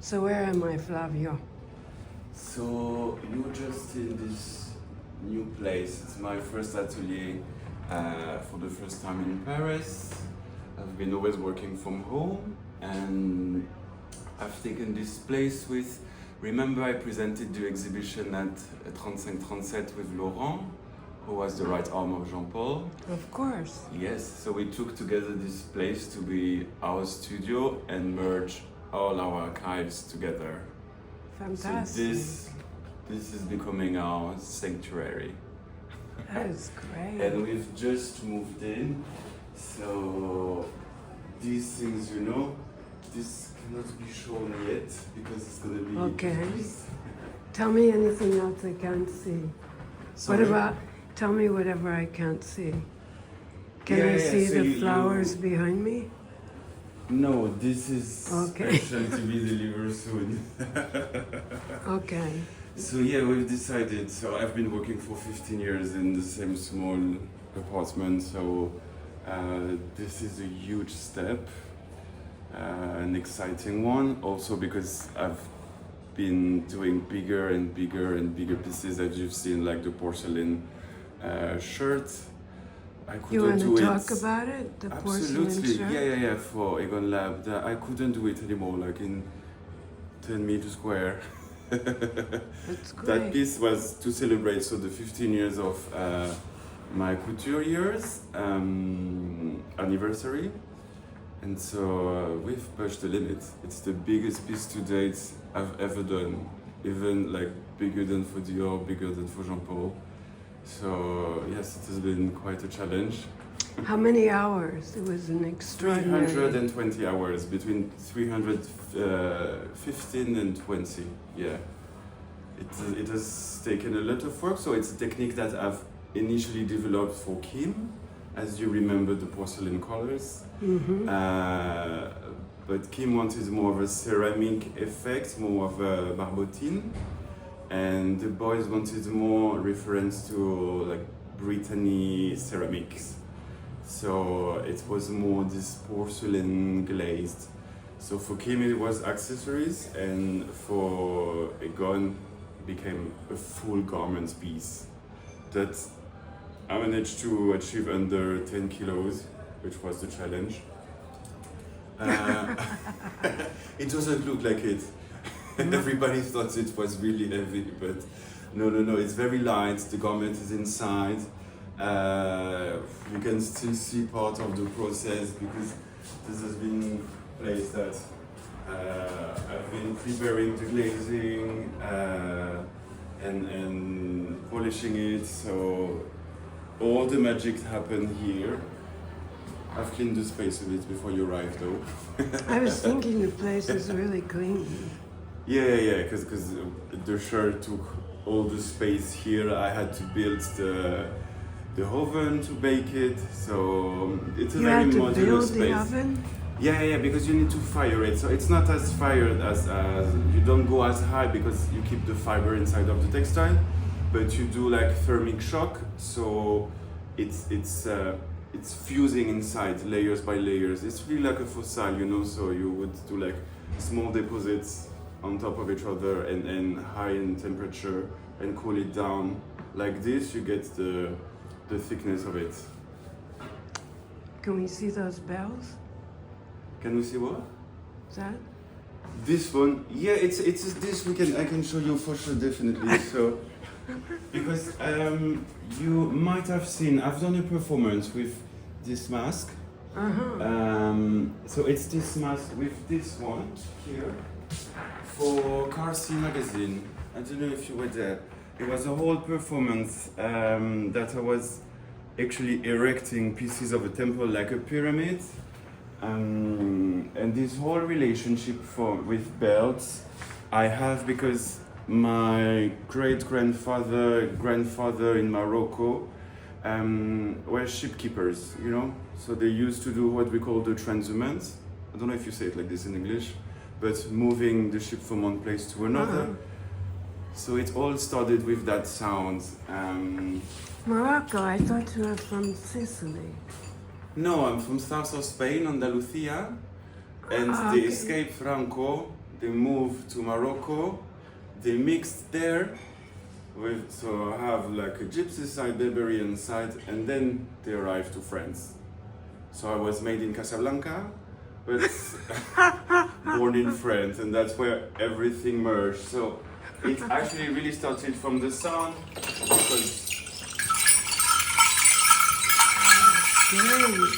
So where am I, Flavio? So you're just in this new place. It's my first atelier for the first time in Paris. I've been always working from home, and I've taken this place with. Remember, I presented the exhibition at 3537 with Laurent, who was the right arm of Jean Paul. Of course. Yes, so we took together this place to be our studio and merge all our archives together. Fantastic. So this is becoming our sanctuary. That is great. And we've just moved in, so these things, this cannot be shown yet because it's going to be Okay. introduced. Tell me anything else I can't see. Sorry? Tell me whatever I can't see. Can Yeah, I yeah, see so the you- flowers behind me? No, this is Okay. special to be delivered soon. Okay. So yeah, we've decided. So I've been working for 15 years in the same small apartment. So this is a huge step, an exciting one. Also because I've been doing bigger and bigger and bigger pieces, as you've seen, like the porcelain shirt. I couldn't You want do to it. talk about it? The porcelain Absolutely, shirt? yeah, for Egon Lab. I couldn't do it anymore, like in 10 meters square. That's great. That piece was to celebrate the 15 years of my couture years anniversary, and so we've pushed the limit. It's the biggest piece to date I've ever done, even like bigger than for Dior, bigger than for Jean Paul. So yes, it has been quite a challenge. How many hours? It was an extraordinary... 320 hours, between 315 and 20, yeah. It has taken a lot of work, so it's a technique that I've initially developed for Kim, as you remember the porcelain colors. Mm-hmm. But Kim wanted more of a ceramic effect, more of a barbotine. And the boys wanted more reference to like Brittany ceramics. So it was more this porcelain glazed. So for Kim it was accessories, and for Egon became a full garment piece that I managed to achieve under 10 kilos, which was the challenge. It doesn't look like it. Everybody thought it was really heavy, but no, it's very light. The garment is inside. You can still see part of the process because this has been place that I've been preparing the glazing and polishing it. So all the magic happened here. I've cleaned the space a bit before you arrived, though. I was thinking the place is really clean. Yeah, because the shirt took all the space here. I had to build the oven to bake it, so it's a You very had to modular build space. the oven? Yeah, because you need to fire it. So it's not as fired as you don't go as high because you keep the fiber inside of the textile, but you do like thermic shock. So it's fusing inside layers by layers. It's really like a fossil, So you would do like small deposits on top of each other and high in temperature and cool it down. Like this, you get the thickness of it. Can we see those bells? Can we see what? Is that? This one, yeah, it's this weekend. I can show you for sure, definitely. So, because you might have seen, I've done a performance with this mask. So it's this mask with this one here for Caryatid magazine. I don't know if you were there. It was a whole performance that I was actually erecting pieces of a temple like a pyramid. And this whole relationship with belts I have because my grandfather in Morocco were shipkeepers, So they used to do what we call the transhumance. I don't know if you say it like this in English, but moving the ship from one place to another. So it all started with that sound. Morocco, I thought you were from Sicily. No, I'm from south of Spain, Andalusia, and they escaped Franco. they moved to Morocco, they mixed there with, so I have like a gypsy side, Barbarian side, and then they arrived to France. So I was made in Casablanca, but born in France, and that's where everything merged. So it actually really started from the sound, because Great.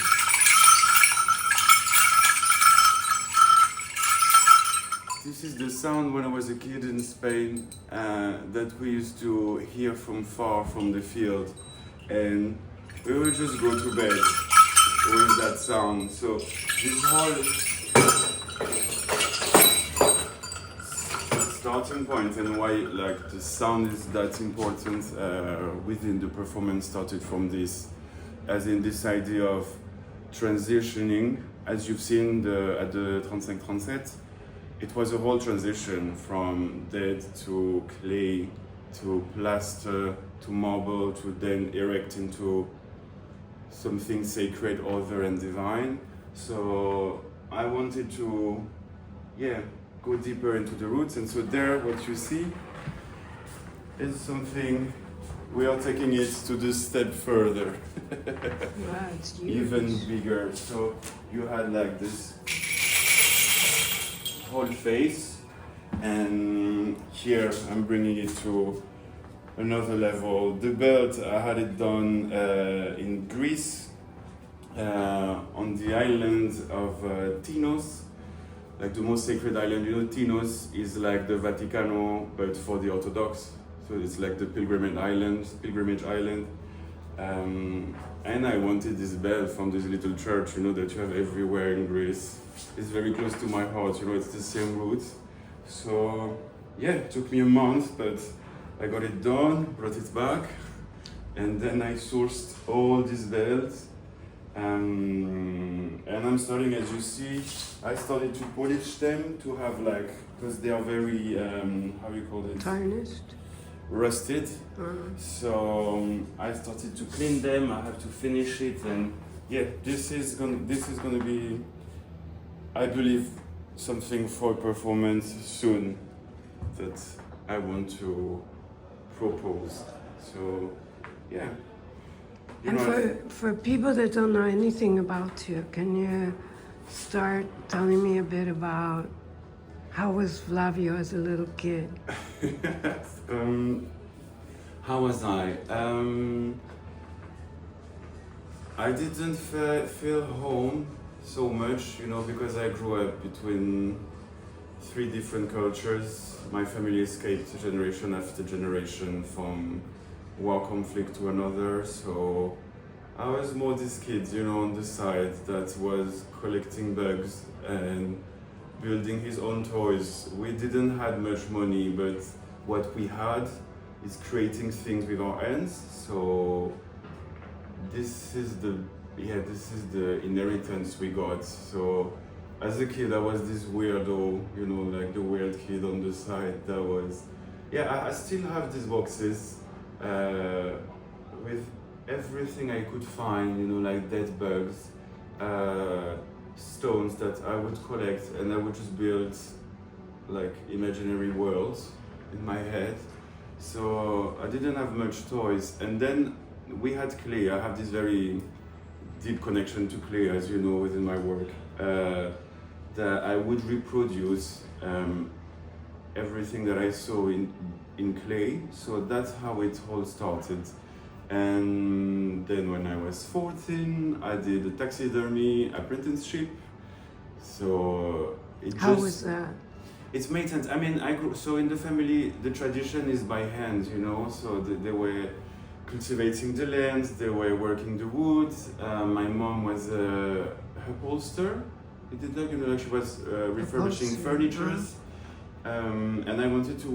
this is the sound when I was a kid in Spain that we used to hear from far from the field, and we would just go to bed with that sound. So this whole starting point and why like the sound is that important within the performance started from this, as in this idea of transitioning, as you've seen at the 35-37. It was a whole transition from dead to clay to plaster to marble to then erect into something sacred, other and divine. So I wanted to, go deeper into the roots. And so there, what you see is something, we are taking it to the step further. Wow, it's huge. Even bigger. So you had like this whole face, and here I'm bringing it to another level. The belt, I had it done in Greece, on the island of Tinos, like the most sacred island. You know, Tinos is like the Vaticano, but for the Orthodox. So it's like the pilgrimage island. And I wanted this bell from this little church, you know, that you have everywhere in Greece. It's very close to my heart, you know, it's the same route. So, it took me a month, but I got it done, brought it back, and then I sourced all these bells. And I'm starting, as you see, I started to polish them to have like, because they are very, how you call it? Tarnished. Rusted. So I started to clean them. I have to finish it, and this is gonna be, I believe, something for performance soon that I want to propose. So And for people that don't know anything about you, can you start telling me a bit about how was Flavio as a little kid? How was I? I didn't feel home so much, you know, because I grew up between 3 different cultures. My family escaped generation after generation from war conflict to another, so I was more this kid, you know, on the side that was collecting bugs and building his own toys. We didn't have much money, but what we had is creating things with our hands. So this is the inheritance we got. So as a kid, I was this weirdo, you know, like the weird kid on the side. That was, I still have these boxes with everything I could find, you know, like dead bugs, stones that I would collect, and I would just build like imaginary worlds in my head. So I didn't have much toys, and then we had clay. I have this very deep connection to clay, as you know, within my work, that I would reproduce everything that I saw in clay. So that's how it all started. And then when I was 14, I did a taxidermy apprenticeship. So How was that? It's maintenance. I mean, so in the family, the tradition is by hand, you know, so they were cultivating the land, they were working the wood. My mom was a upholster. It did not, you know, she was refurbishing furniture. And I wanted to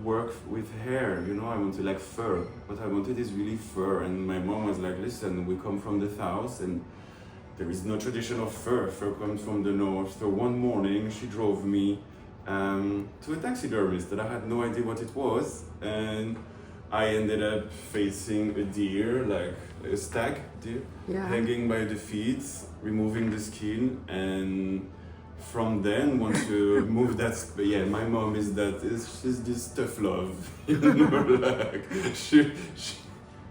work with hair, you know, I wanted like fur. What I wanted is really fur. And my mom was like, listen, we come from the south and there is no tradition of fur. Fur comes from the north. So one morning she drove me to a taxidermist that I had no idea what it was. And I ended up facing a deer, like a stag deer, hanging by the feet, removing the skin and from then, once you move that, yeah, my mom is that, she's this tough love, you know, like,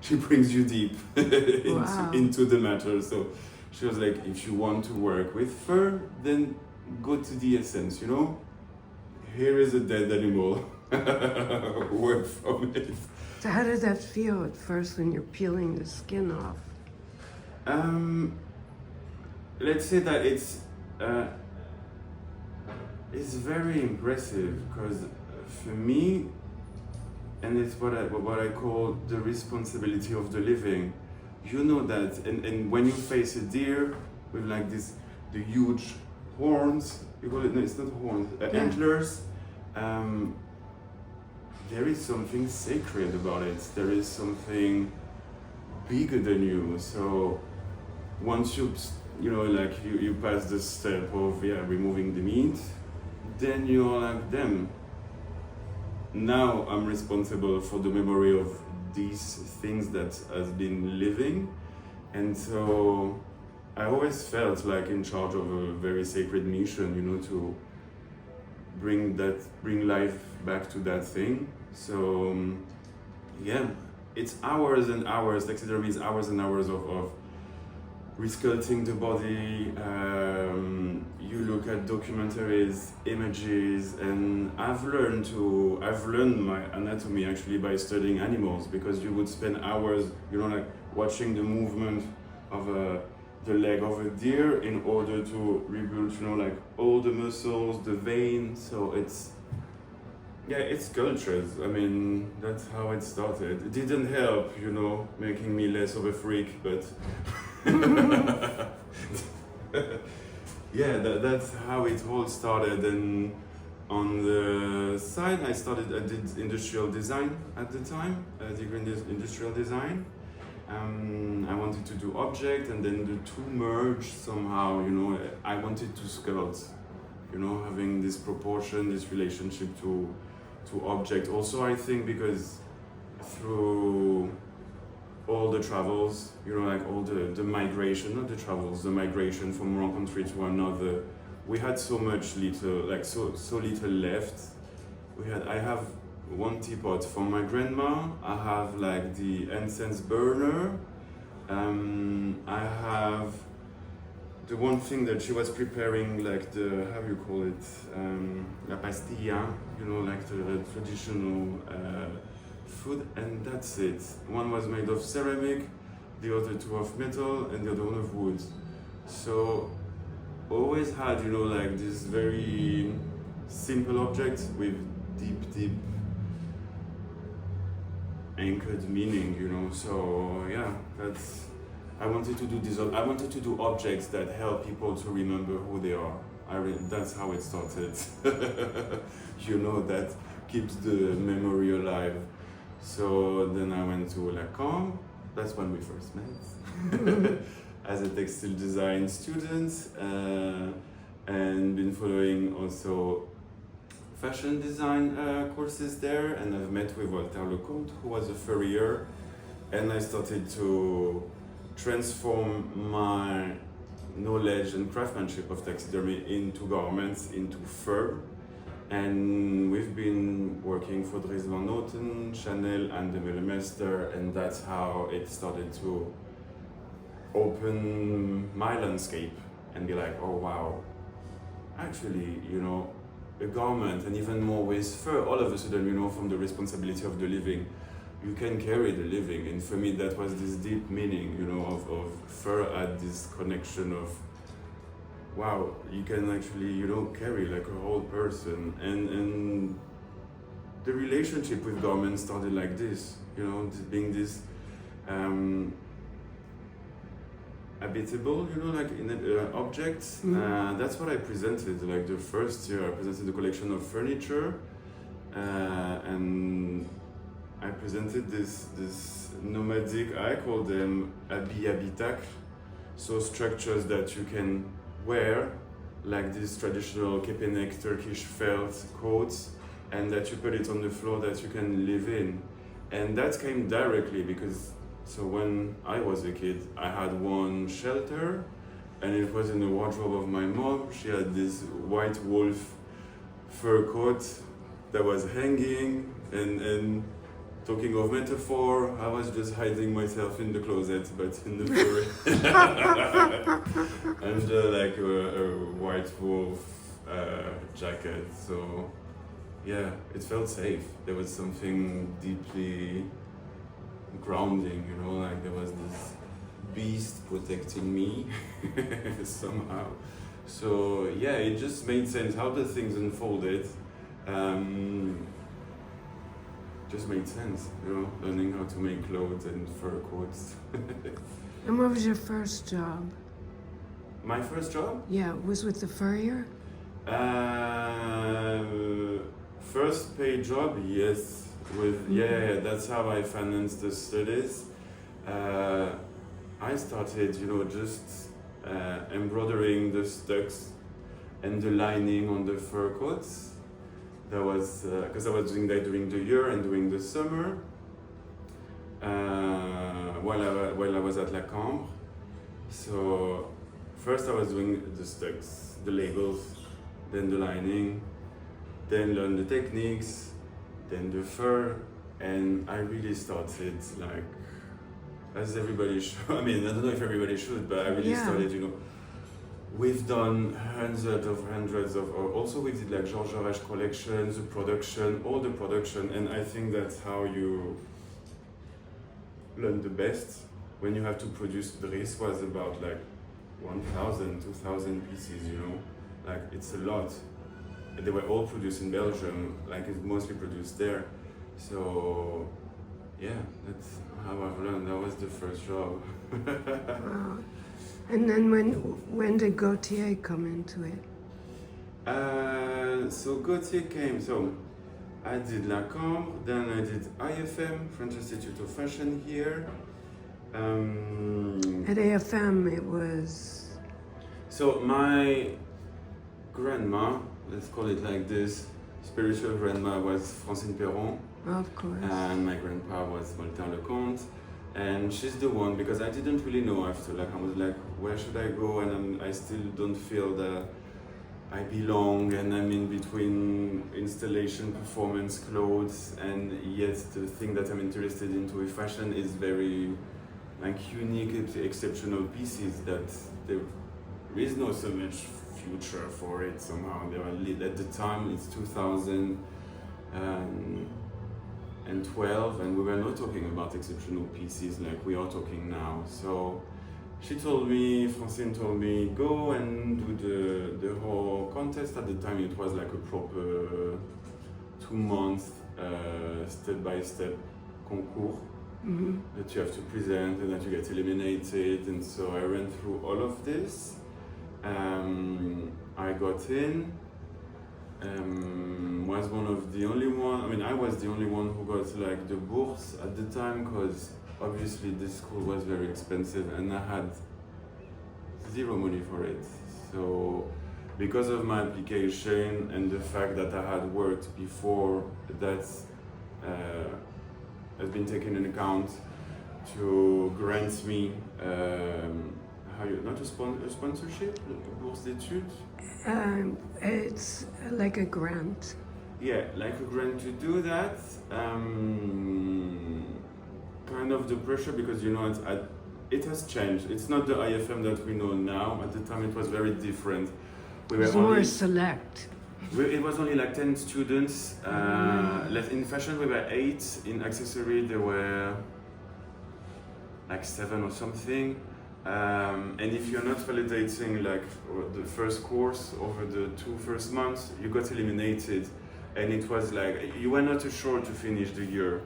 she brings you deep into the matter. So she was like, if you want to work with fur, then go to the essence, you know? Here is a dead animal, work from it. So how did that feel at first when you're peeling the skin off? Let's say that it's very impressive, because for me, and it's what I call the responsibility of the living. You know that, and when you face a deer with like the huge horns, you call it, no, it's not horns, antlers, there is something sacred about it. There is something bigger than you. So once you know, like you pass the step of removing the meat, then you're like, them. Now I'm responsible for the memory of these things that has been living. And so I always felt like in charge of a very sacred mission, you know, to bring life back to that thing. So yeah, it's hours and hours, taxidermy is hours and hours of resculpting the body. You look at documentaries, images, and I've learned my anatomy actually by studying animals, because you would spend hours, you know, like watching the movement of the leg of a deer in order to rebuild, you know, like all the muscles, the veins. So it's sculptures. I mean, that's how it started. It didn't help, you know, making me less of a freak, but yeah, that's how it all started. And on the side, I did industrial design at the time, a degree in industrial design. I wanted to do object, and then the two merged somehow, you know. I wanted to sculpt, you know, having this proportion, this relationship to object. Also, I think because through all the travels, you know, like all the migration, not the travels, the migration from one country to another, we had so little left. I have one teapot from my grandma. I have like the incense burner. I have the one thing that she was preparing, like the, how you call it, la pastilla, you know, like the traditional food, and that's it. One was made of ceramic, the other two of metal, and the other one of wood. So always had, you know, like this very simple object with deep anchored meaning, you know. So yeah, I wanted to do objects that help people to remember who they are. That's how it started. You know, that keeps the memory alive. So then I went to Lacan. That's when we first met. As a textile design student, and been following also fashion design courses there, and I've met with Walter Lecomte, who was a furrier, and I started to transform my knowledge and craftsmanship of taxidermy into garments, into fur. And we've been working for Dries Van Noten, Chanel, and the Millemester, and that's how it started to open my landscape and be like, oh wow, actually, you know, a garment, and even more with fur, all of a sudden, you know, from the responsibility of the living, you can carry the living. And for me, that was this deep meaning, you know, of fur had this connection of, wow, you can actually, you know, carry like a whole person. And the relationship with garments started like this, you know, being this habitable, you know, like in objects. That's what I presented. Like the first year, I presented a collection of furniture, and I presented this nomadic, I call them habitacle, so structures that you can wear, like this traditional kepenek Turkish felt coats, and that you put it on the floor that you can live in. And that came directly because, so when I was a kid, I had one shelter, and it was in the wardrobe of my mom. She had this white wolf fur coat that was hanging, and talking of metaphor, I was just hiding myself in the closet, but in the fur. Under like a white wolf jacket. So yeah, it felt safe. There was something deeply grounding, you know, like there was this beast protecting me somehow. So yeah, it just made sense how the things unfolded. Just made sense, you know, learning how to make clothes and fur coats. And what was your first job? My first job? Yeah, was with the furrier? First paid job, yes. With yeah, that's how I financed the studies. I started, you know, just embroidering the stucks and the lining on the fur coats. That was because I was doing that during the year and during the summer. While I was at La Cambre. So first I was doing the stucks, the labels, then the lining, then learn the techniques, then the fur, and I really started like, as everybody should, I mean, I don't know if everybody should, but I really started, you know, we've done hundreds of, or also we did like Georges Arèche collections, the production, all the production, and I think that's how you learn the best. When you have to produce, the race was about like 1,000, 2,000 pieces, you know, like it's a lot. They were all produced in Belgium, like it's mostly produced there. So yeah, that's how I've learned. That was the first job. Wow. And then when did Gaultier come into it? So Gaultier came, so I did La Cambre, then I did IFM, French Institute of Fashion here. At AFM it was... So my grandma, let's call it like this, spiritual grandma was Francine Perron. Of course. And my grandpa was Martin Lecomte. And she's the one, because I didn't really know after, like I was like, where should I go? And I still don't feel that I belong, and I'm in between installation, performance, clothes, and yet the thing that I'm interested into with fashion is very like unique, exceptional pieces that there is no so much future for it somehow. There are, at the time, it's 2012, and we were not talking about exceptional pieces like we are talking now. So she told me, Francine told me, go and do the whole contest. At the time it was like a proper 2-month step-by-step concours that you have to present and that you get eliminated. And so I ran through all of this. I got in. Was one of the only one, I mean I was the only one who got like the bourse at the time, because obviously this school was very expensive and I had zero money for it. So because of my application and the fact that I had worked before, that has been taken into account to grant me not a sponsorship, a bourse d'études. It's like a grant. Yeah, like a grant to do that. Kind of the pressure, because you know it has changed. It's not the IFM that we know now. At the time, it was very different. It was more select. It was only like 10 students. In fashion, we were 8. In accessory, there were like 7 or something. And if you're not validating like the first course over the 2 first months, you got eliminated, and it was like you were not sure to finish the year.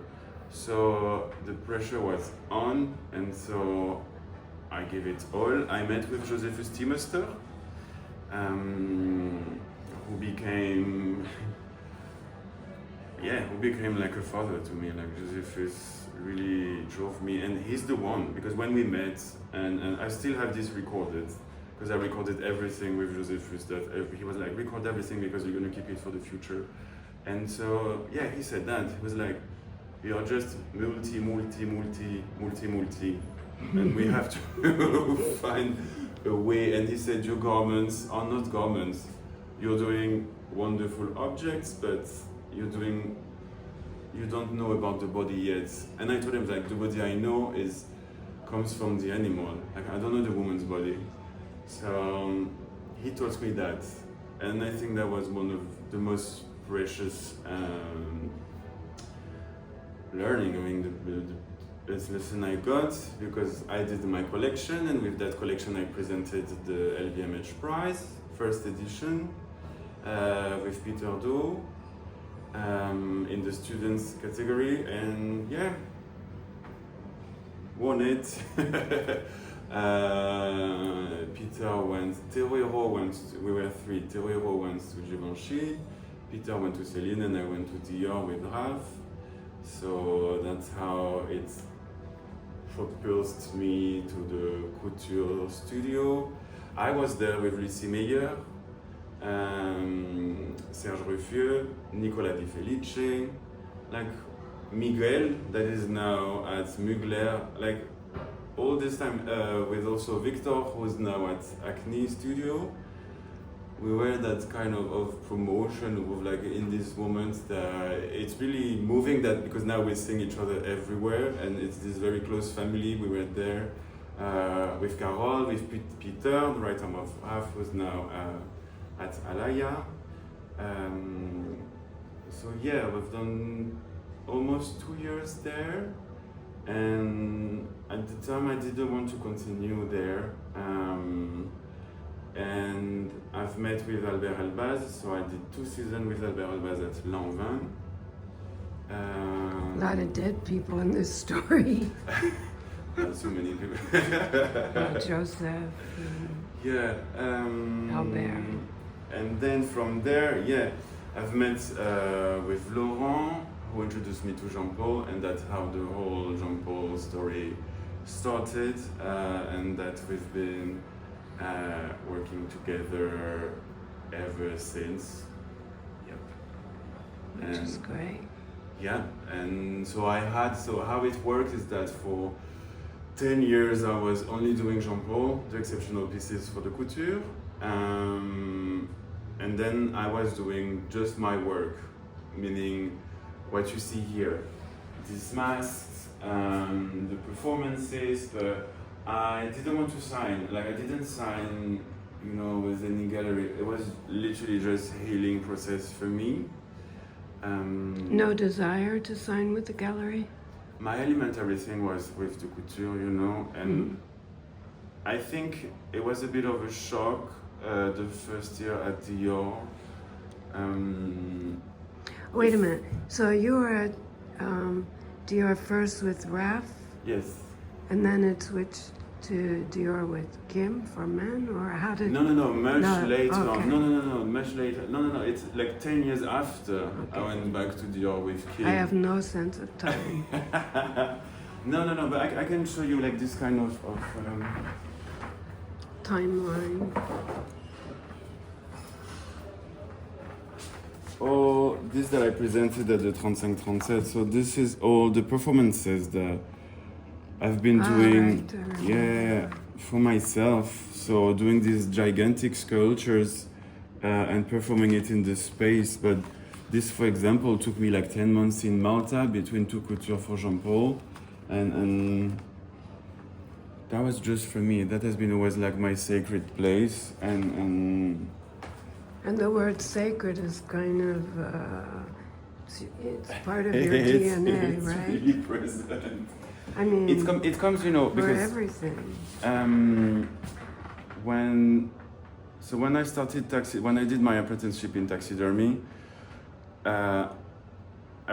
So the pressure was on, and so I gave it all. I met with Josephus Timester, who became like a father to me. Like Josephus really drove me, and he's the one, because when we met, and I still have this recorded, because I recorded everything with Josephus, that he was like, record everything because you're going to keep it for the future. And so yeah, he said that, he was like, we are just multi, and we have to find a way, and he said, your garments are not garments. You're doing wonderful objects, but you don't know about the body yet. And I told him, like, the body I know comes from the animal. Like, I don't know the woman's body. So he taught me that. And I think that was one of the most precious learning. I mean, the lesson I got, because I did my collection, and with that collection I presented the LVMH prize, first edition, with Peter Do, in the students category, and yeah, won it. Peter went, we were three. Terrero went to Givenchy, Peter went to Celine, and I went to Dior with Raf. So that's how it propulsed me to the couture studio. I was there with Lucie Meyer, Serge Ruffieux, Nicolas Di Felice, like Miguel, that is now at Mugler, like all this time with also Viktor, who's now at Acne Studio. We were that kind of promotion with, like, in this moment that it's really moving, that because now we're seeing each other everywhere, and it's this very close family. We were there with Carol, with Peter, the right arm of Raf, who's now at Alaya. So yeah, we've done almost 2 years there, and at the time I didn't want to continue there. And I've met with Albert Elbaz, so I did 2 seasons with Albert Elbaz at Lanvin. A lot of dead people in this story. Not so many people. Joseph. Yeah. Albert. And then from there, yeah, I've met with Laurent, who introduced me to Jean Paul, and that's how the whole Jean Paul story started, and that we've been working together ever since. Yep. Which is great. Yeah, and so how it worked is that for 10 years I was only doing Jean Paul, the exceptional pieces for the couture, and then I was doing just my work, meaning what you see here, these masks, the performances, I didn't want to sign, like I didn't sign, with any gallery. It was literally just healing process for me. No desire to sign with the gallery? My elementary thing was with the couture, and I think it was a bit of a shock the first year at Dior. Wait a minute, so you were at Dior first with Raf? Yes. And then it switched to Dior with Kim for men, or how did? No, much later. Okay. No, much later. No, it's like 10 years after I went back to Dior with Kim. I have no sense of time. No, but I can show you like this kind of Timeline. Oh, this that I presented at the 35-37. So this is all the performances that I've been doing, right. for myself. So doing these gigantic sculptures and performing it in the space. But this, for example, took me like 10 months in Malta between 2 couture for Jean Paul, and that was just for me. That has been always like my sacred place, and the word sacred is kind of it's part of your DNA, it's right? It's really present. I mean, it comes, because for everything. When I started when I did my apprenticeship in taxidermy, I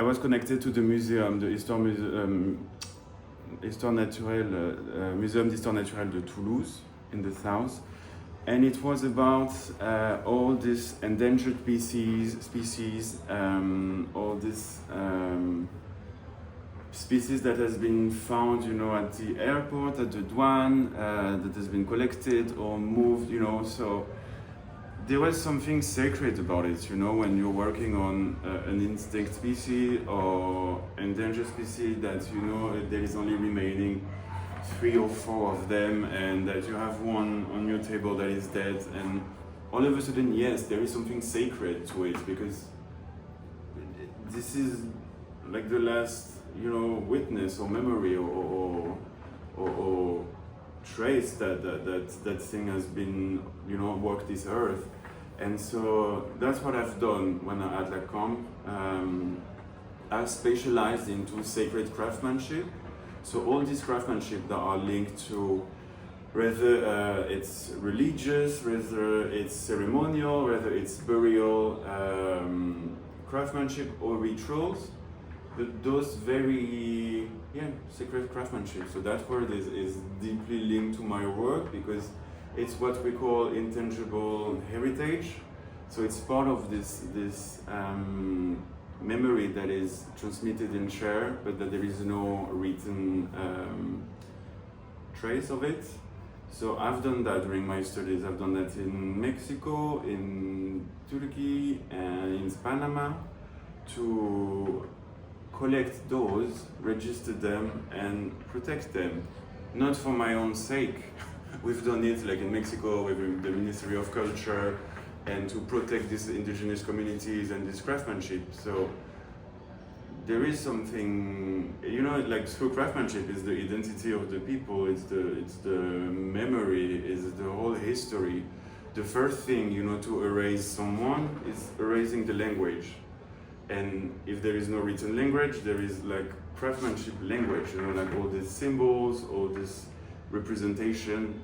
was connected to the museum, the Muséum d'Histoire Naturelle de Toulouse in the south, and it was about all these endangered species, all this. Species that has been found, at the airport, at the douane, that has been collected or moved, so there was something sacred about it, when you're working on an insect species or endangered species that, there is only remaining 3 or 4 of them, and that you have one on your table that is dead, and all of a sudden, yes, there is something sacred to it, because this is like the last, you know, witness or memory or trace that thing has been, you know, walked this earth. And so that's what I've done when I at La Camp. I've specialized into sacred craftsmanship. So all this craftsmanship that are linked to whether it's religious, whether it's ceremonial, whether it's burial craftsmanship or rituals, those very sacred craftsmanship. So that word is deeply linked to my work because it's what we call intangible heritage. So it's part of this memory that is transmitted in chair, but that there is no written trace of it. So I've done that during my studies. I've done that in Mexico, in Turkey, and in Panama, to collect those, register them, and protect them. Not for my own sake. We've done it like in Mexico with the Ministry of Culture, and to protect these indigenous communities and this craftsmanship. So there is something, you know, like through craftsmanship is the identity of the people, it's the memory, it's the whole history. The first thing, you know, to erase someone is erasing the language. And if there is no written language, there is like craftsmanship language, you know, like all these symbols, all this representation.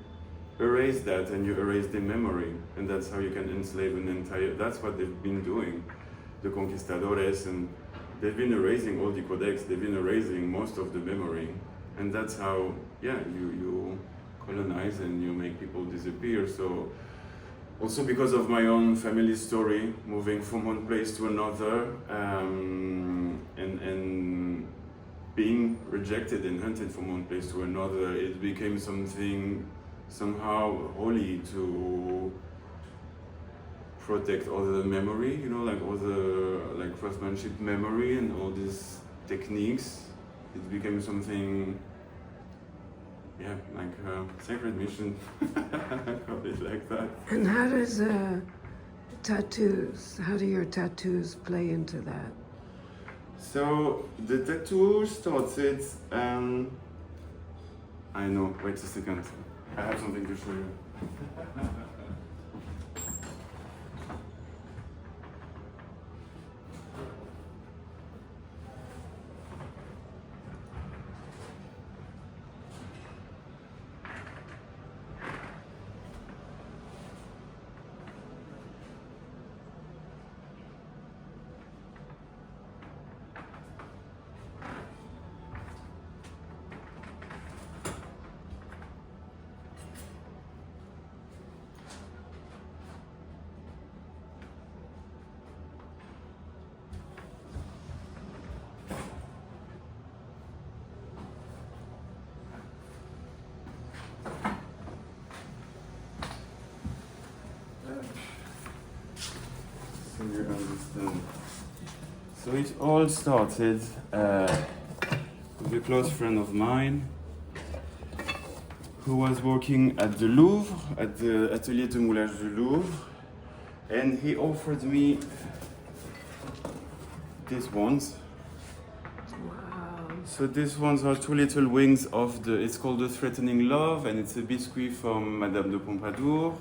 Erase that and you erase the memory, and that's how you can enslave an entire, that's what they've been doing, the conquistadores, and they've been erasing all the codex, they've been erasing most of the memory, and that's how, you colonize and you make people disappear. So also because of my own family story, moving from one place to another, and being rejected and hunted from one place to another, it became something somehow holy to protect all the memory, you know, like all the like craftsmanship memory and all these techniques. It became something, like a sacred mission. I call it like that. And how does tattoos, how do your tattoos play into that? So the tattoo started, I know, wait a second. I have something to show you. So you understand. So it all started with a close friend of mine who was working at the Louvre, at the Atelier de Moulage du Louvre, and he offered me these ones. Wow. So these ones are 2 little wings of it's called the Threatening Love, and it's a biscuit from Madame de Pompadour,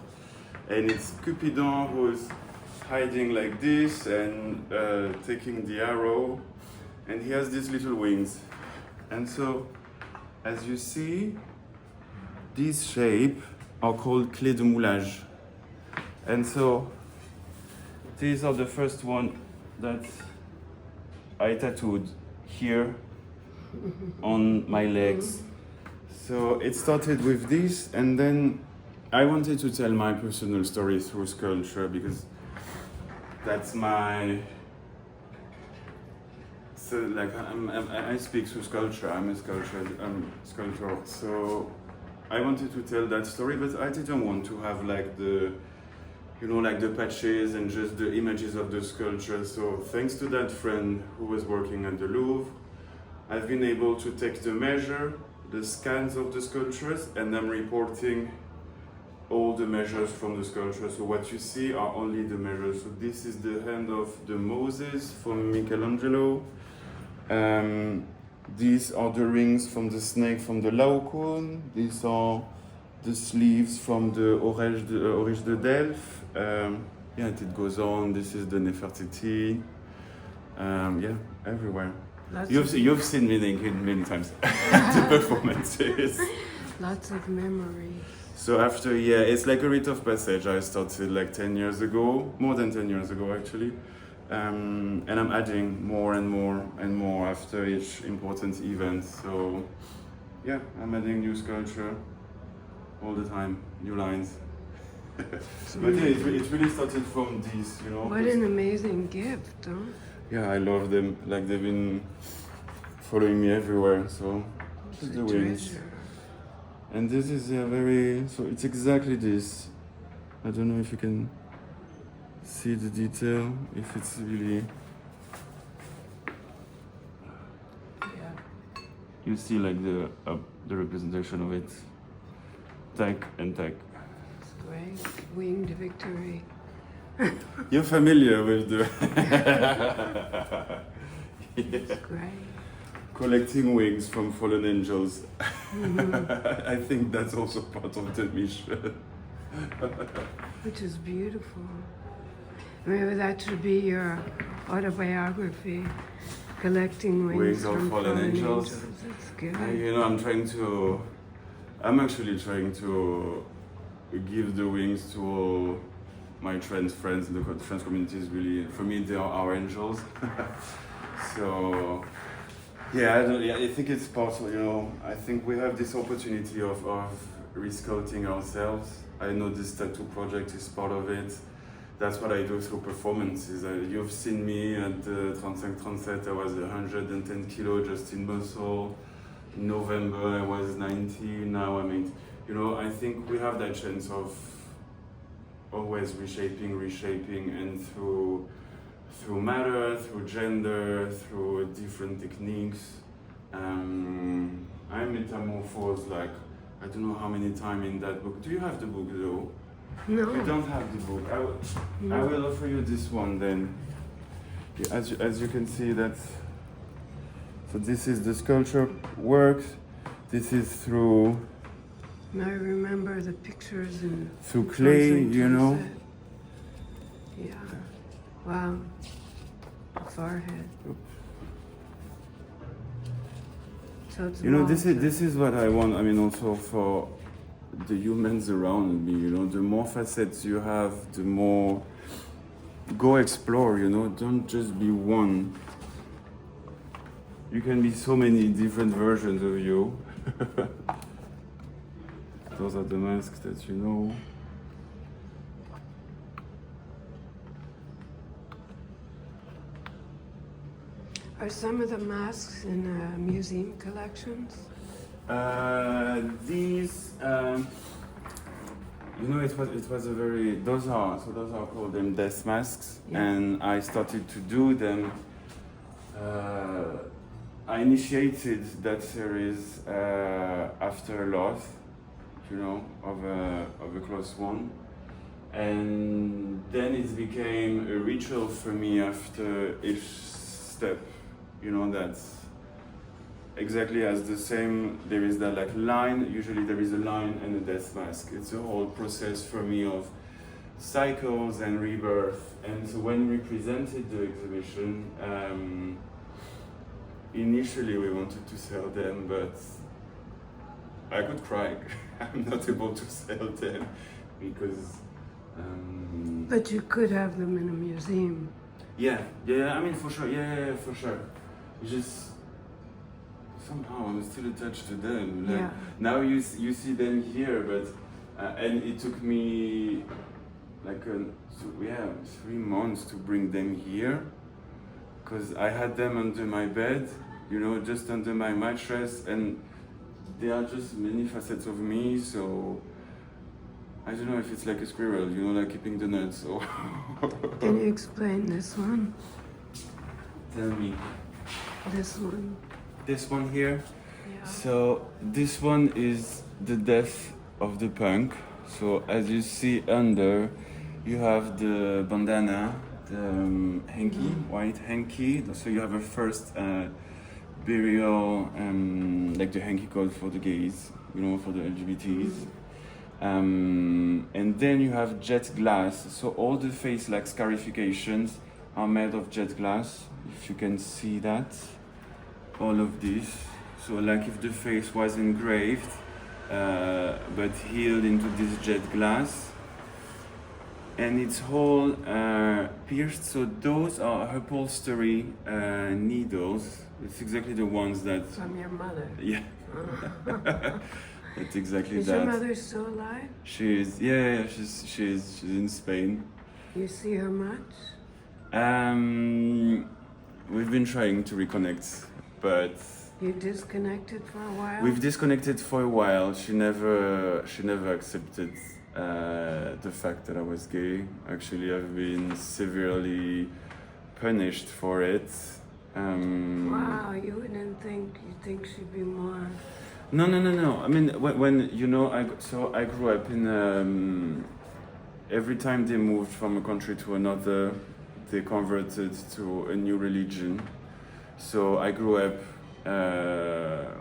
and it's Cupidon who's hiding like this and taking the arrow, and he has these little wings. And so, as you see, these shapes are called clés de moulage. And so, these are the first one that I tattooed here on my legs. So it started with this, and then I wanted to tell my personal story through sculpture because that's my, so like I speak through sculpture. I'm a sculptor. So I wanted to tell that story, but I didn't want to have like the, you know, like the patches and just the images of the sculpture. So thanks to that friend who was working at the Louvre, I've been able to take the measure, the scans of the sculptures, and I'm reporting all the measures from the sculpture. So what you see are only the measures. So this is the hand of the Moses from Michelangelo. These are the rings from the snake from the Laocoon. These are the sleeves from the Aurège de Delphes. Yeah, it goes on. This is the Nefertiti. Yeah, everywhere. You've seen me naked many times. The performances. Lots of memories. So after, yeah, it's like a rite of passage. I started like 10 years ago, more than 10 years ago actually. And I'm adding more and more and more after each important event. So yeah, I'm adding new sculpture all the time, new lines. But yeah, it really started from these, you know. What an amazing gift, huh? Yeah, I love them. Like they've been following me everywhere. So It's a the wings. treasure. And this is a very, so it's exactly this. I don't know if you can see the detail, if it's really, Yeah. you see like the representation of it. Tag and tag. It's great. Winged victory. You're familiar with the It's great. collecting wings from fallen angels. I think that's also part of the mission. Which is beautiful. Maybe that should be your autobiography, collecting wings Wings of from fallen angels. It's good. You know, I'm actually trying to give the wings to all my trans friends in the trans communities. Really, for me, they are our angels. So, yeah, I think it's possible. You know, I think we have this opportunity of resculpting ourselves. I know this tattoo project is part of it. That's what I do through performances. You've seen me at the 35-37. I was 110 kilo just in muscle. In November I was 90. Now I'm 8. You know, I think we have that chance of always reshaping, and through matter, through gender, through different techniques. I metamorphose like I don't know how many times in that book. Do you have the book though? No. You don't have the book. I will offer you this one then. Yeah, as you can see, so this is the sculpture work. This is through I remember the pictures in through clay, you know. Yeah. Wow. The forehead. So it's You know, this Malta. is what I want. I mean, also for the humans around me. You know, the more facets you have, the more go explore. You know, don't just be one. You can be so many different versions of you. Those are the masks that you know. Are some of the masks in museum collections? These, you know, it was a very, those are called them death masks, Yeah. and I started to do them. I initiated that series after a loss, you know, of a close one, and then it became a ritual for me after each step. You know, that's exactly as the same. There is that like line. Usually there is a line and a death mask. It's a whole process for me of cycles and rebirth. And so when we presented the exhibition, initially we wanted to sell them, but I could cry. I'm not able to sell them because. But you could have them in a museum. Yeah. I mean, for sure. Yeah, for sure. Just somehow I'm still attached to them. Like, Yeah. now you see them here, but and it took me like 3 months to bring them here, because I had them under my bed, you know, just under my mattress, and they are just many facets of me. So I don't know if it's like a squirrel, you know, like keeping the nuts. Or Can you explain this one? tell me. This one. This one here, Yeah. So this one is the death of the punk. So as you see under, you have the bandana, the hanky, white hanky. So you have a first burial, like the hanky code for the gays, you know, for the LGBTs. And then you have jet glass. So all the face like scarifications are made of jet glass, if you can see that. All of this. So like if the face was engraved, but healed into this jet glass. And it's all pierced, so those are upholstery needles. It's exactly the ones that... From your mother. Yeah. That's exactly Is that. your mother still alive? She is, yeah, she's in Spain. You see her much? We've been trying to reconnect, but... You disconnected for a while? We've disconnected for a while. She never accepted the fact that I was gay. Actually, I've been severely punished for it. Wow, you wouldn't think, you think she'd be more... No. I mean, when you know, I grew up in. Every time they moved from a country to another, they converted to a new religion. So I grew up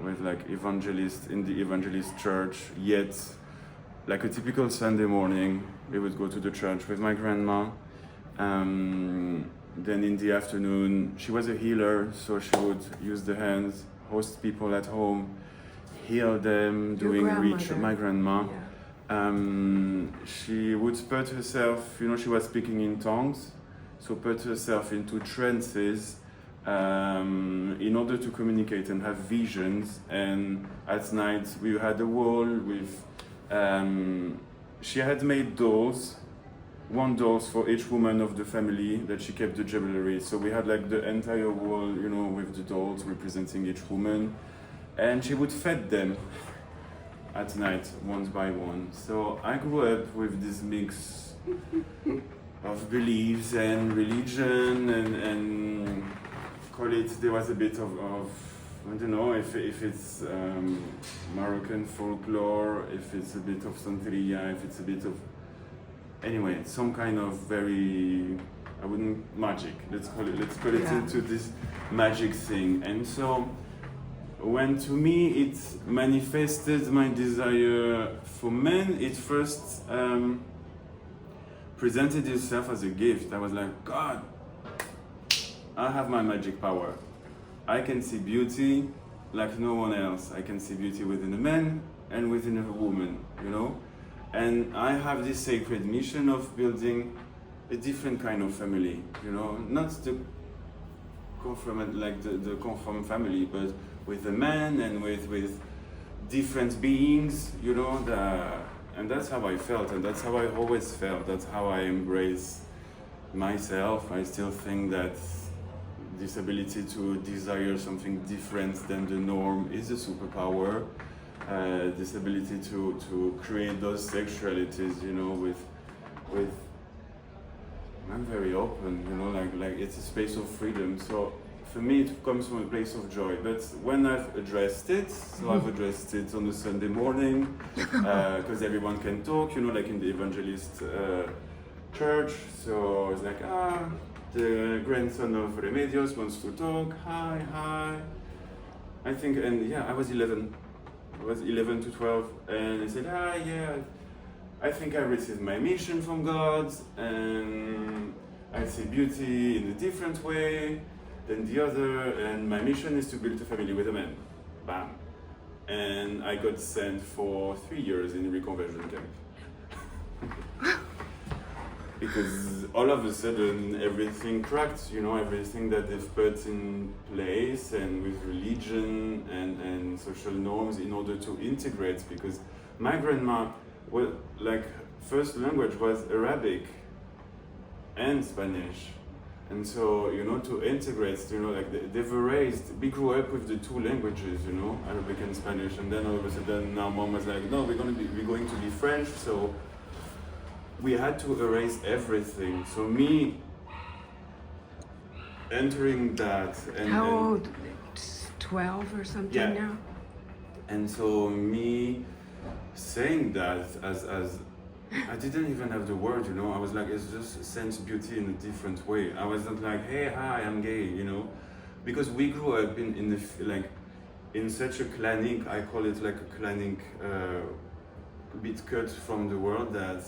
with like evangelist in the evangelist church. Yet, like a typical Sunday morning, we would go to the church with my grandma. Then in the afternoon, she was a healer, so she would use the hands, host people at home, heal them, doing ritual. My grandma. Yeah. She would put herself, you know, she was speaking in tongues, so put herself into trances in order to communicate and have visions. And at night we had a wall with, she had made dolls, one dolls for each woman of the family that she kept the jewelry. So we had like the entire wall, you know, with the dolls representing each woman. And she would feed them at night, one by one. So I grew up with this mix of beliefs and religion, and call it, there was a bit of I don't know if it's Moroccan folklore, if it's a bit of Santeria, if it's a bit of, anyway, some kind of very, I wouldn't, magic, let's call it into this magic thing. And so, when to me it manifested my desire for men, it first presented itself as a gift. I was like, God, I have my magic power. I can see beauty like no one else. I can see beauty within a man and within a woman, you know? And I have this sacred mission of building a different kind of family, you know? Not the conform, like the conform family, but with a man and with different beings, you know, and that's how I felt, and that's how I always felt, that's how I embrace myself. I still think that this ability to desire something different than the norm is a superpower. This ability to create those sexualities, you know, with I'm very open, you know, like it's a space of freedom. So for me, it comes from a place of joy. But when I've addressed it, so I've addressed it on a Sunday morning, because everyone can talk, you know, like in the evangelist church. So it's like, the grandson of Remedios wants to talk. Hi. I think, and yeah, I was 11. I was 11 to 12, and I said, yeah, I think I received my mission from God, and I see beauty in a different way than the other, and my mission is to build a family with a man. Bam. And I got sent for 3 years in a reconversion camp. Because all of a sudden everything cracked, you know, everything that they've put in place, and with religion and social norms in order to integrate, because my grandma, well, like, first language was Arabic and Spanish. And so, you know, to integrate, you know, like they've erased, we grew up with the two languages, you know, Arabic and Spanish, and then all of a sudden now mom was like, no, we're going to be French, so we had to erase everything. So me entering that and... How old? 12 or something now? And so me saying that as I didn't even have the word, you know. I was like, it's just sense beauty in a different way. I wasn't like, hey, hi, I'm gay, you know, because we grew up in the like in such a clanic. I call it like a clanic bit cut from the world that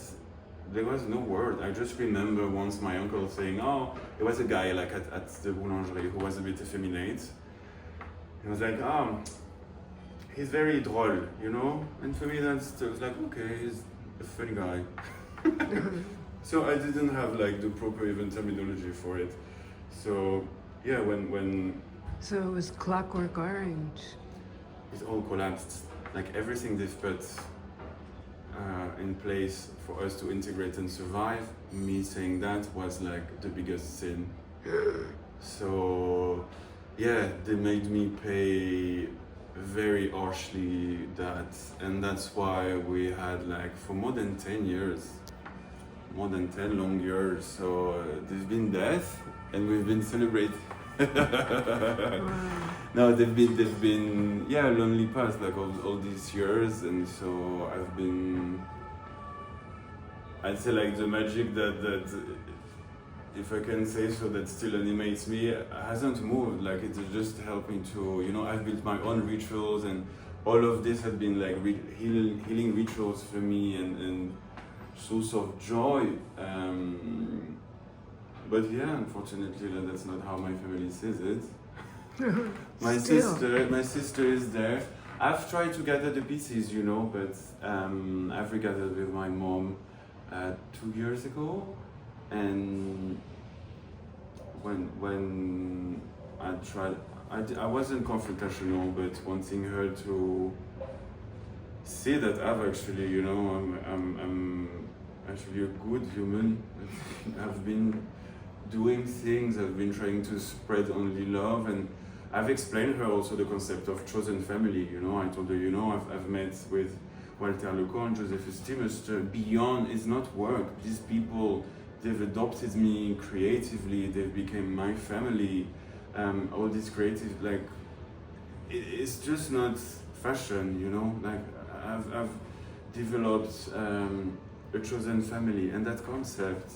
there was no word. I just remember once my uncle saying, oh, it was a guy like at the boulangerie who was a bit effeminate. He was like, oh, he's very droll, you know. And for me, I was like, okay, he's a funny guy. So I didn't have like the proper even terminology for it. So yeah, when So it was Clockwork Orange. it all collapsed, like everything they've put in place for us to integrate and survive, me saying that was like the biggest sin. So yeah, they made me pay very harshly that, and that's why we had like for more than 10 years, more than 10 long years, so there's been death and we've been celebrating. No, they've been yeah, lonely past like all these years, and so I'd say like the magic that if I can say so, that still animates me, hasn't moved. Like it's just helping to, you know, I've built my own rituals, and all of this has been like healing rituals for me and source of joy. But yeah, unfortunately, that's not how my family sees it. My sister is there. I've tried to gather the pieces, you know, but I've regathered with my mom 2 years ago, and when I tried, I wasn't confrontational, but wanting her to see that I've actually, you know, I'm actually a good human. I've been doing things, I've been trying to spread only love, and I've explained her also the concept of chosen family, you know. I told her, you know, I've met with Walter Lecon, Joseph Stimuster. Beyond is not work. These people, they've adopted me creatively, they've become my family. All this creative, like, it's just not fashion, you know. Like, I've developed a chosen family, and that concept,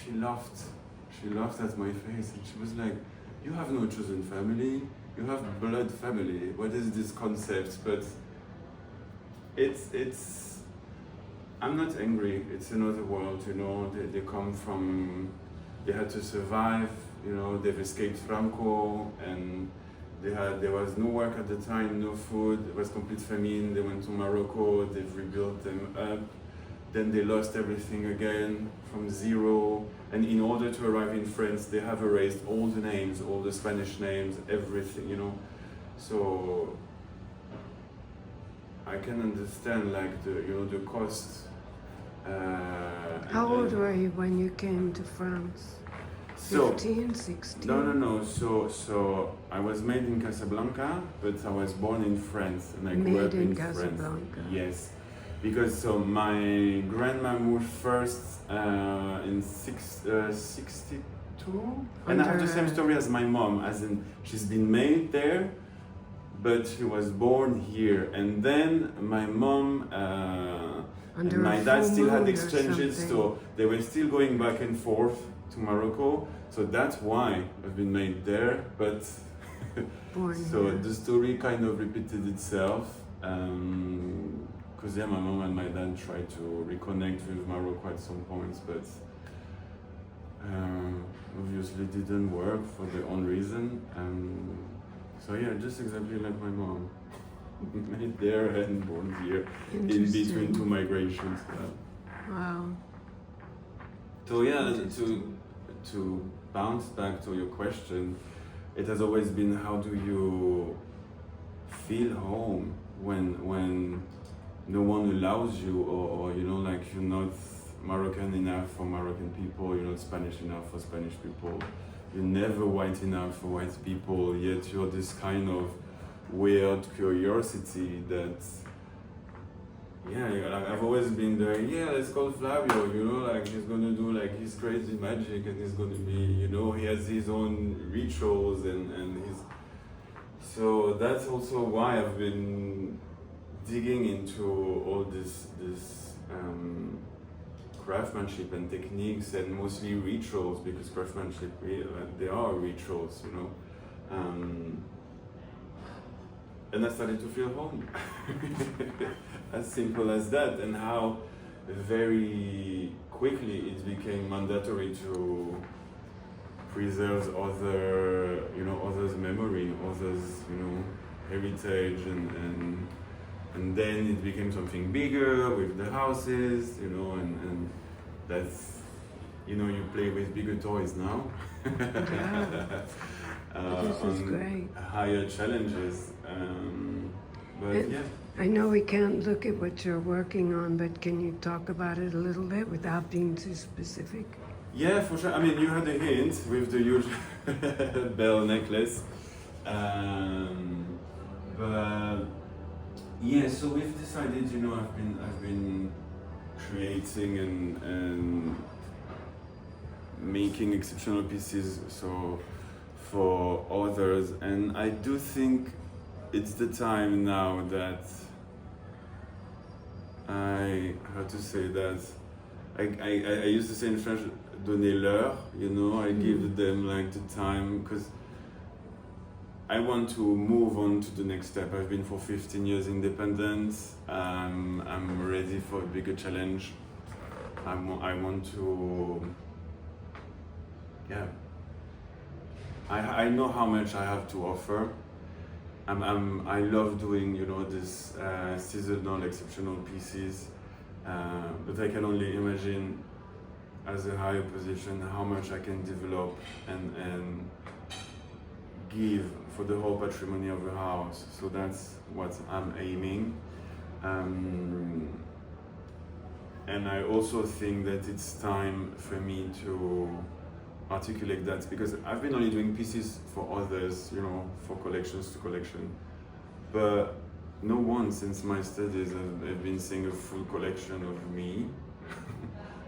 she laughed at my face, and she was like, you have no chosen family, you have blood family. What is this concept? But it's I'm not angry, it's another world, you know. They come from, they had to survive, you know. They've escaped Franco, and there was no work at the time, no food, it was complete famine. They went to Morocco, they've rebuilt them up. Then they lost everything again from zero. And in order to arrive in France, they have erased all the names, all the Spanish names, everything, you know. So I can understand, like, the cost. How old were you when you came to France? 15, 16? No. So I was made in Casablanca, but I was born in France, and I grew up in Casablanca. France. Yes. Because so my grandma moved first in 62, and I have the same story as my mom, as in she's been made there, but she was born here. And then my mom and my dad still had exchanges, so they were still going back and forth to Morocco. So that's why I've been made there, but so the story kind of repeated itself. Because yeah, my mom and my dad tried to reconnect with Morocco at some points, but obviously didn't work for their own reason. So yeah, just exactly like my mom. Made there and born here, in between two migrations. Yeah. Wow. So yeah, to bounce back to your question, it has always been, how do you feel home when no one allows you, or you know, like, you're not Moroccan enough for Moroccan people, you're not Spanish enough for Spanish people, you're never white enough for white people, yet you're this kind of weird curiosity that, yeah, like, I've always been there, yeah, let's call Flavio, you know, like, he's gonna do like his crazy magic, and he's gonna be, you know, he has his own rituals, and he's So that's also why I've been digging into all this craftsmanship and techniques, and mostly rituals, because craftsmanship, they are rituals, you know. And I started to feel home. As simple as that, and how very quickly it became mandatory to preserve others' memory, others', heritage, and then it became something bigger with the houses, and that's, you play with bigger toys now. Yeah. This is great. Higher challenges, but yeah. I know we can't look at what you're working on, but can you talk about it a little bit without being too specific? Yeah, for sure. I mean, you had a hint with the huge bell necklace, but yeah. So we've decided, I've been creating and making exceptional pieces, so for others, and I do think it's the time now that I used to say in French, donner l'heure, I give them like the time, because I want to move on to the next step. I've been for 15 years independent. I'm ready for a bigger challenge. I want to, yeah. I know how much I have to offer. I love doing, this seasonal, exceptional pieces, but I can only imagine as a higher position how much I can develop and give for the whole patrimony of the house. So that's what I'm aiming. And I also think that it's time for me to articulate that, because I've been only doing pieces for others, for collections to collection, but no one since my studies have been seeing a full collection of me,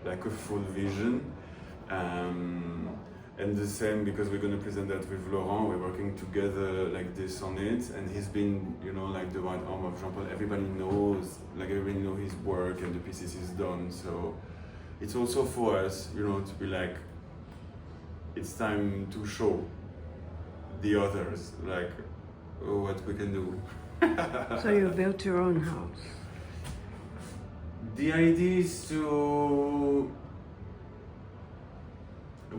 like a full vision. And the same, because we're going to present that with Laurent, we're working together like this on it, and he's been, like the right arm of Jean Paul. Everybody knows his work and the pieces he's done. So it's also for us, to be like, it's time to show the others, like, what we can do. So you built your own house? The idea is to...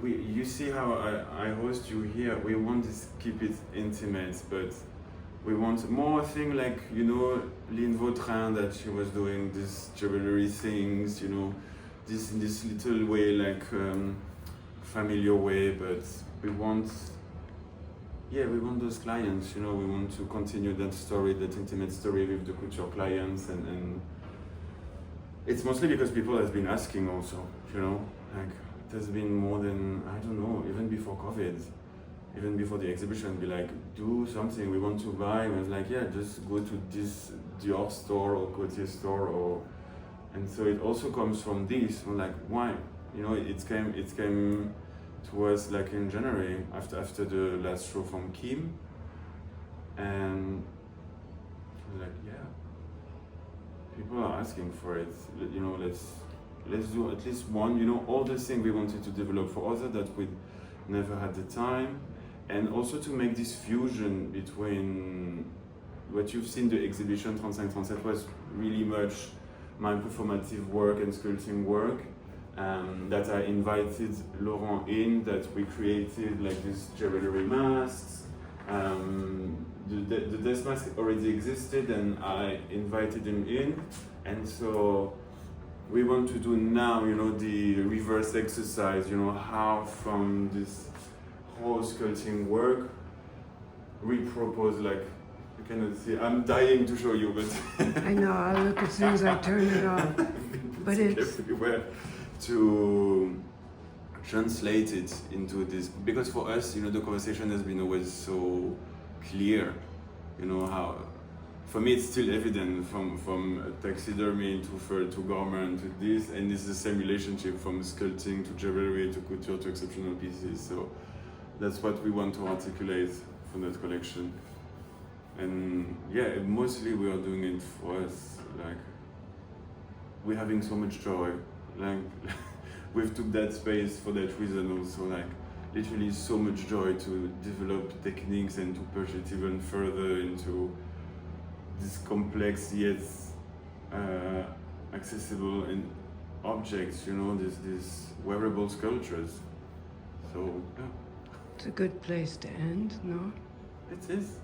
you see how I host you here, we want to keep it intimate, but we want more thing like, Lynn Vautrin, that she was doing this jewelry things, this little way, like, familiar way, but we want those clients, we want to continue that story, that intimate story with the couture clients, and it's mostly because people have been asking also, like, there's been more than, I don't know, even before COVID, even before the exhibition, be like, do something, we want to buy, and I was like, yeah, just go to this Dior store or Gaultier store, and so it also comes from this, I'm like, why? It came to us like in January after the last show from Kim, and I was like, yeah, people are asking for it. Let's do at least one. All the things we wanted to develop for others that we never had the time, and also to make this fusion between what you've seen the exhibition 35-37 was really much my performative work and sculpting work. That I invited Laurent in, that we created like this jewelry masks. The desk mask already existed, and I invited him in, and so we want to do now, the reverse exercise, how from this whole sculpting work we propose, like, you cannot see, I'm dying to show you, but I know, I'll look as soon as I turn it off. But it's everywhere. To translate it into this, because for us, the conversation has been always so clear, how, for me it's still evident from taxidermy to fur to garment to this, and it's the same relationship from sculpting to jewelry to couture to exceptional pieces. So that's what we want to articulate from that collection. And yeah, mostly we are doing it for us. Like, we're having so much joy. Like, we've took that space for that reason also. Like, literally so much joy to develop techniques and to push it even further into this complex yet accessible and objects, you know, these wearable sculptures. So yeah, It's a good place to end, no? it is.